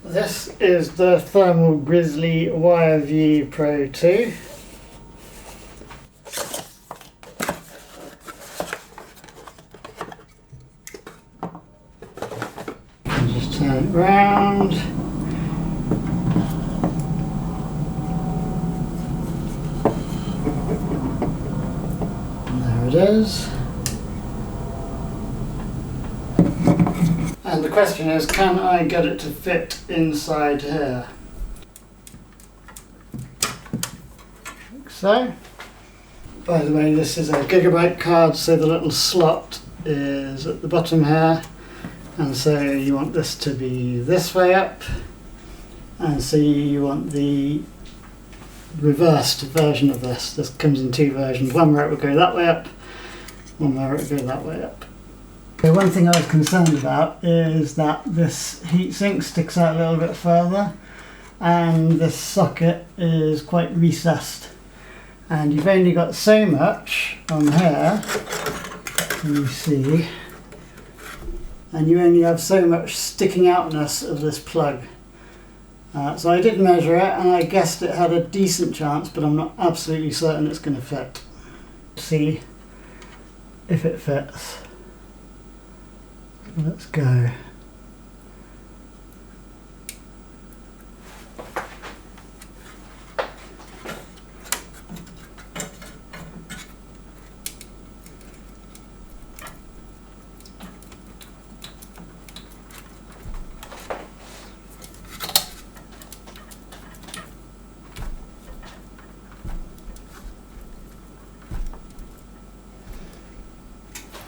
This is the ThermalGrizzly WireView Pro II. Just turn it round. And there it is. And the question is, can I get it to fit inside here? Like so. By the way, this is a gigabyte card, so the little slot is at the bottom here. And so you want this to be this way up. And so you want the reversed version of this. This comes in two versions, one where it would go that way up, one where it would go that way up. Okay, one thing I was concerned about is that this heatsink sticks out a little bit further and this socket is quite recessed, and you've only got so much on here, can you see, and you only have so much sticking outness of this plug. So I did measure it and I guessed it had a decent chance, but I'm not absolutely certain it's going to fit. See if it fits. Let's go.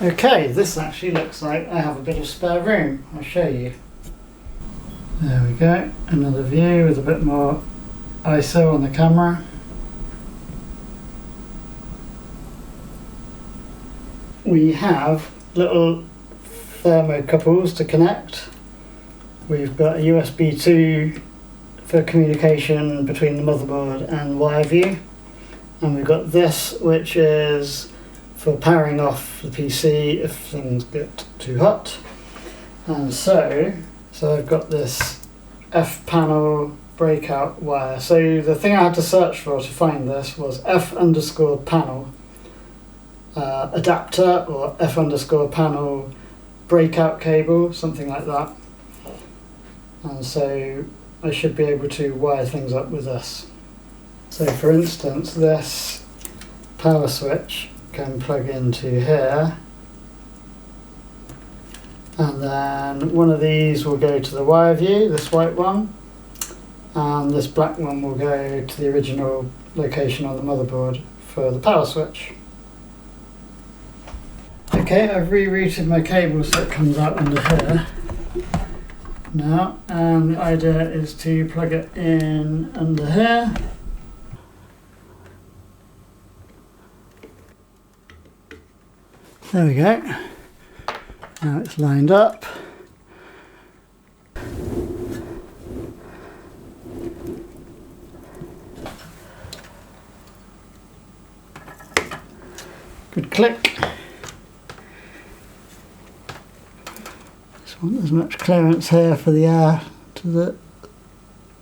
Okay, this actually looks like I have a bit of spare room. I'll show you. There we go, another view with a bit more ISO on the camera. We have little thermocouples to connect. We've got a USB 2 for communication between the motherboard and WireView. And we've got this, which is for powering off the PC if things get too hot. And so I've got this F panel breakout wire. So the thing I had to search for to find this was F_panel adapter or F_panel breakout cable, something like that. And so I should be able to wire things up with this. So for instance, this power switch can plug into here, and then one of these will go to the WireView, this white one, and this black one will go to the original location on the motherboard for the power switch. Okay, I've rerouted my cable so it comes out under here now, and the idea is to plug it in under here. There we go. Now it's lined up. Good click. Just want as much clearance here for the air to the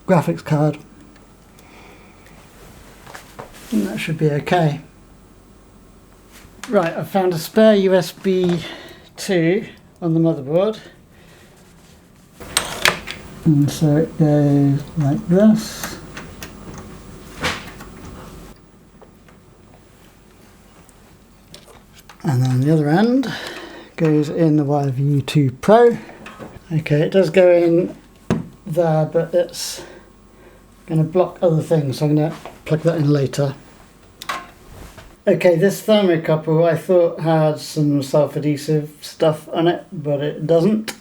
graphics card. And that should be okay. Right, I've found a spare USB 2 on the motherboard, and so it goes like this, and then the other end goes in the WireView Pro. Okay, it does go in there, but it's going to block other things, so I'm going to plug that in later. Okay, this thermocouple I thought had some self-adhesive stuff on it, but it doesn't.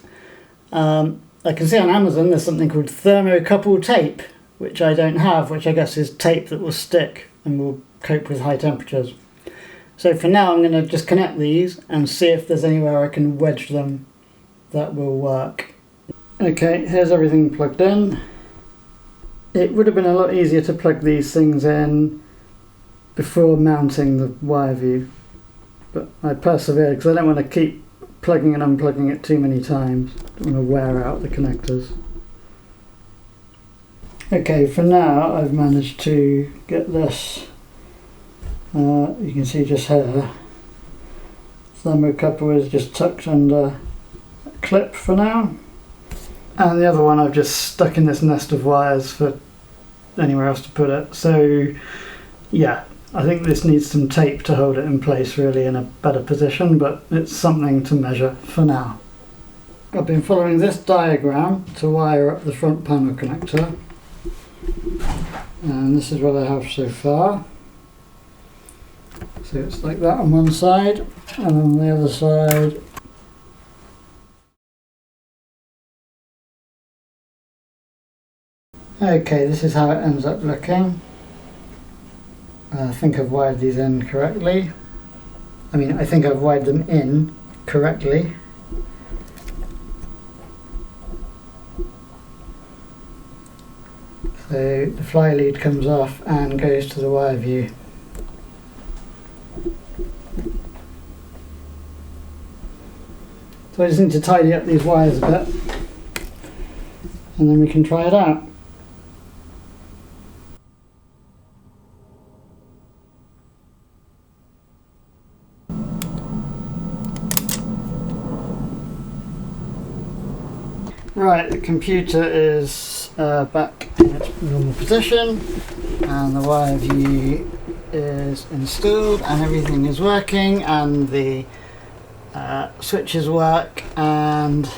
I can see on Amazon there's something called thermocouple tape, which I don't have, which I guess is tape that will stick and will cope with high temperatures. So for now I'm going to just connect these and see if there's anywhere I can wedge them that will work. Okay, here's everything plugged in. It would have been a lot easier to plug these things in before mounting the WireView, but I persevered because I don't want to keep plugging and unplugging it too many times. I don't want to wear out the connectors. Okay, for now I've managed to get this, you can see just here, thermocouple is just tucked under a clip for now, and the other one I've just stuck in this nest of wires for anywhere else to put it. So yeah, I think this needs some tape to hold it in place really in a better position, but it's something to measure for now. I've been following this diagram to wire up the front panel connector, and this is what I have so far. So it's like that on one side, and on the other side okay, this is how it ends up looking. I think I've wired these in correctly. I think I've wired them in correctly. So the fly lead comes off and goes to the WireView. So I just need to tidy up these wires a bit, and then we can try it out. Right, the computer is back in its normal position, and the WireView is installed, and everything is working, and the switches work, and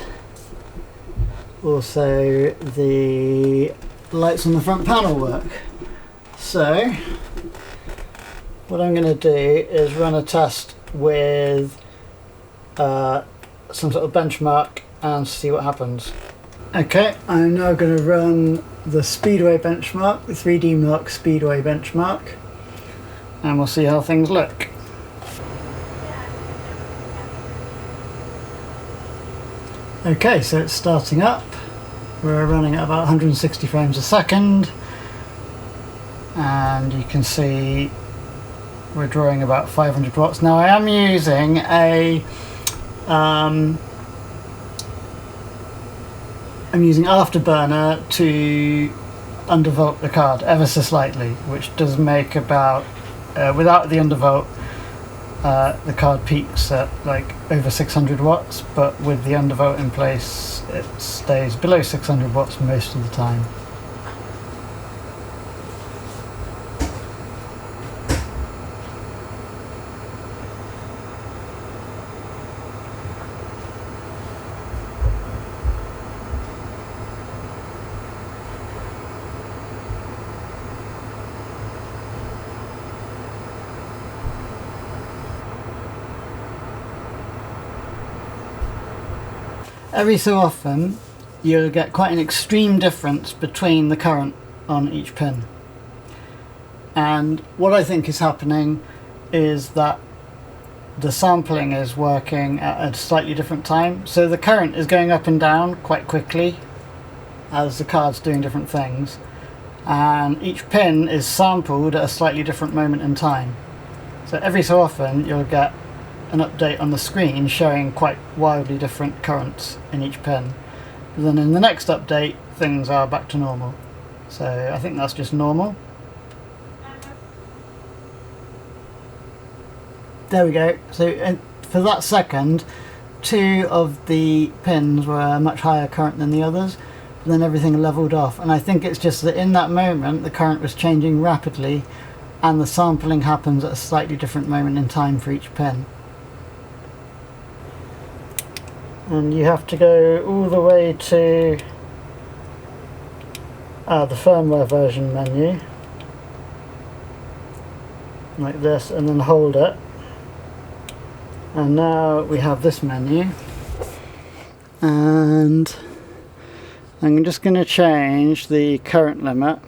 also the lights on the front panel work. So what I'm going to do is run a test with some sort of benchmark and see what happens. Okay, I'm now going to run the Speedway benchmark, the 3D Mark Speedway benchmark, and we'll see how things look. Okay, so it's starting up. We're running at about 160 frames a second, and you can see we're drawing about 500 watts. Now I am using I'm using Afterburner to undervolt the card ever so slightly, which does make about, without the undervolt, the card peaks at like over 600 watts, but with the undervolt in place it stays below 600 watts most of the time. Every so often you'll get quite an extreme difference between the current on each pin, and what I think is happening is that the sampling is working at a slightly different time, so the current is going up and down quite quickly as the card's doing different things, and each pin is sampled at a slightly different moment in time. So every so often you'll get an update on the screen showing quite wildly different currents in each pin. But then in the next update things are back to normal. So I think that's just normal. There we go. So for that second, two of the pins were much higher current than the others, but then everything leveled off, and I think it's just that in that moment the current was changing rapidly and the sampling happens at a slightly different moment in time for each pin. And you have to go all the way to the firmware version menu, like this, and then hold it. And now we have this menu, and I'm just going to change the current limit.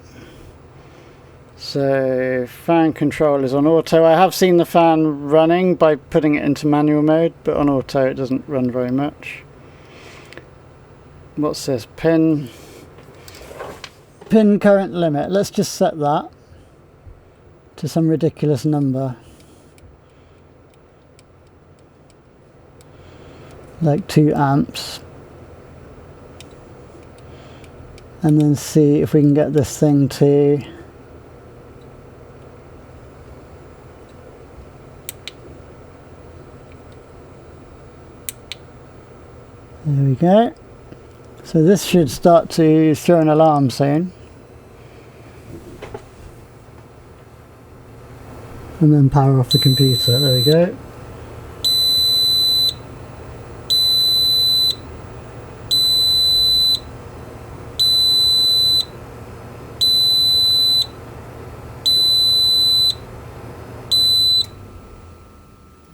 So fan control is on auto. I have seen the fan running by putting it into manual mode, but on auto it doesn't run very much. What's this? Pin current limit. Let's just set that to some ridiculous number, like 2 amps. and then see if we can get this thing to there we go. So this should start to throw an alarm soon. And then power off the computer. There we go.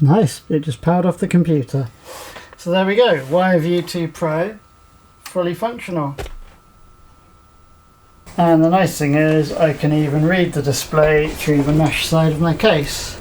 Nice, it just powered off the computer. So there we go, WireView 2 Pro, fully functional. And the nice thing is I can even read the display through the mesh side of my case.